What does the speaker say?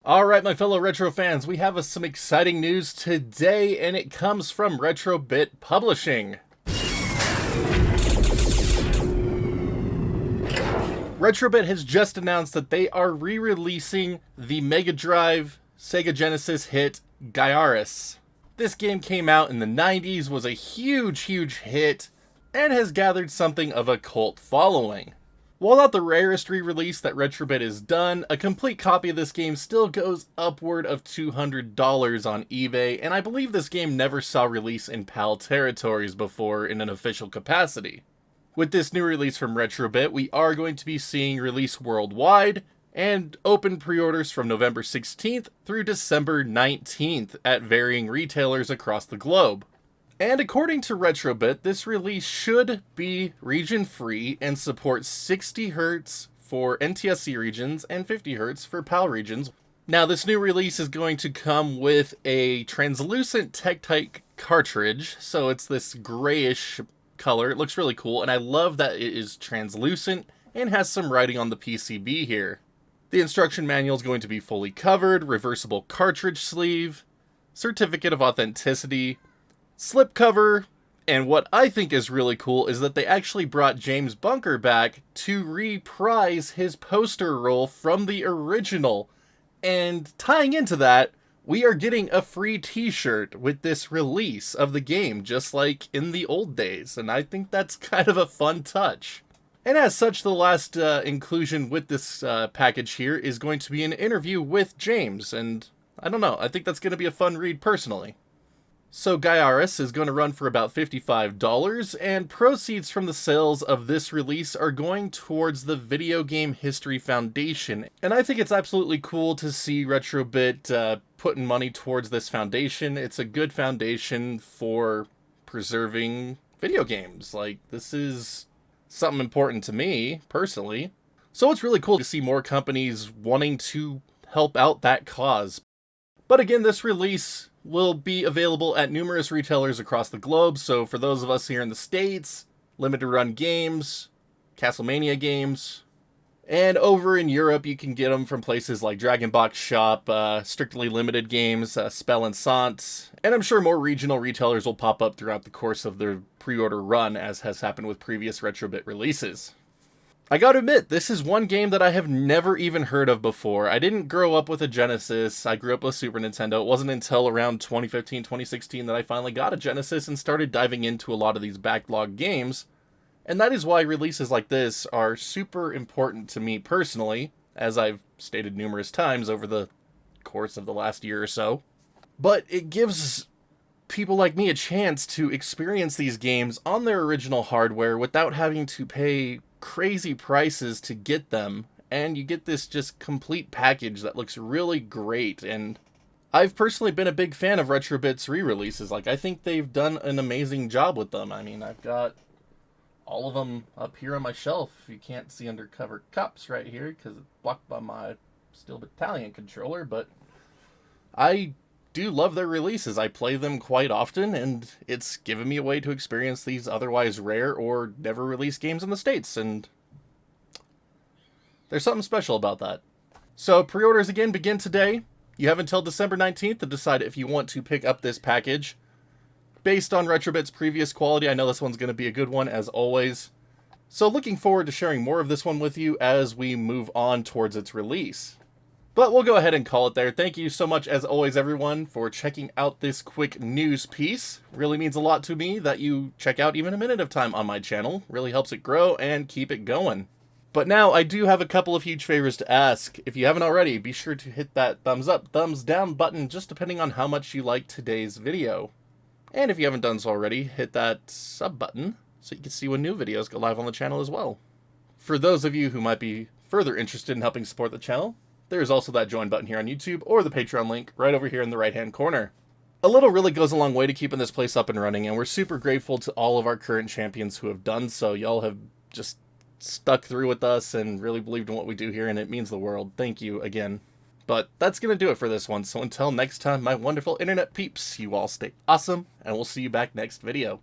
Alright, my fellow retro fans, we have some exciting news today, and it comes from RetroBit Publishing. RetroBit has just announced that they are re-releasing the Mega Drive SegaGenesis hit Gaiares. This game came out in the 90s, was a huge hit, and has gathered something of a cult following. While not the rarest re-release that RetroBit has done, a complete copy of this game still goes upward of $200 on eBay, and I believe this game never saw release in PAL territories before in an official capacity. With this new release from RetroBit, we are going to be seeing release worldwide, and open pre-orders from November 16th through December 19th at varying retailers across the globe. And according to RetroBit, this release should be region-free and support 60 Hz for NTSC regions and 50 Hz for PAL regions. Now, this new release is going to come with a translucent Tektite cartridge, so it's this grayish color. It looks really cool, and I love that it is translucent and has some writing on the PCB here. The instruction manual is going to be fully covered, reversible cartridge sleeve, certificate of authenticity, slipcover, and what I think is really cool is that they actually brought James Bunker back to reprise his poster role from the original. And tying into that, we are getting a free t-shirt with this release of the game, just like in the old days, and I think that's kind of a fun touch. And as such, the last inclusion with this package here is going to be an interview with James, and I don't know, I think that's going to be a fun read personally. So Gaiares is going to run for about $55, and proceeds from the sales of this release are going towards the Video Game History Foundation. And I think it's absolutely cool to see RetroBit putting money towards this foundation. It's a good foundation for preserving video games. Like, this is something important to me, personally. So it's really cool to see more companies wanting to help out that cause. But again, this release will be available at numerous retailers across the globe, so for those of us here in the States, Limited Run Games, Castlemania Games, and over in Europe you can get them from places like Dragon Box Shop, Strictly Limited Games, Spell and Sant, and I'm sure more regional retailers will pop up throughout the course of the pre-order run, as has happened with previous RetroBit releases. I gotta admit, this is one game that I have never even heard of before. I didn't grow up with a Genesis, I grew up with Super Nintendo. It wasn't until around 2015, 2016 that I finally got a Genesis and started diving into a lot of these backlog games. And that is why releases like this are super important to me personally, as I've stated numerous times over the course of the last year or so. But it gives people like me a chance to experience these games on their original hardware without having to pay crazy prices to get them, and you get this just complete package that looks really great. And I've personally been a big fan of RetroBit's re-releases. Like, I think they've done an amazing job with them. I mean, I've got all of them up here on my shelf. You can't see Undercover Cups right here because it's blocked by my Steel Battalion controller, but I do love their releases. I play them quite often, and it's given me a way to experience these otherwise rare or never released games in the States, and there's something special about that. So pre-orders again begin today. You have until December 19th to decide if you want to pick up this package. Based on RetroBit's previous quality, I know this one's going to be a good one as always. So looking forward to sharing more of this one with you as we move on towards its release. But we'll go ahead and call it there. Thank you so much, as always, everyone, for checking out this quick news piece. Really means a lot to me that you check out even a minute of time on my channel. Really helps it grow and keep it going. But now, I do have a couple of huge favors to ask. If you haven't already, be sure to hit that thumbs up, thumbs down button, just depending on how much you like today's video. And if you haven't done so already, hit that sub button so you can see when new videos go live on the channel as well. For those of you who might be further interested in helping support the channel, there's also that join button here on YouTube, or the Patreon link right over here in the right-hand corner. A little really goes a long way to keeping this place up and running, and we're super grateful to all of our current champions who have done so. Y'all have just stuck through with us and really believed in what we do here, and it means the world. Thank you again. But that's going to do it for this one, so until next time, my wonderful internet peeps, you all stay awesome, and we'll see you back next video.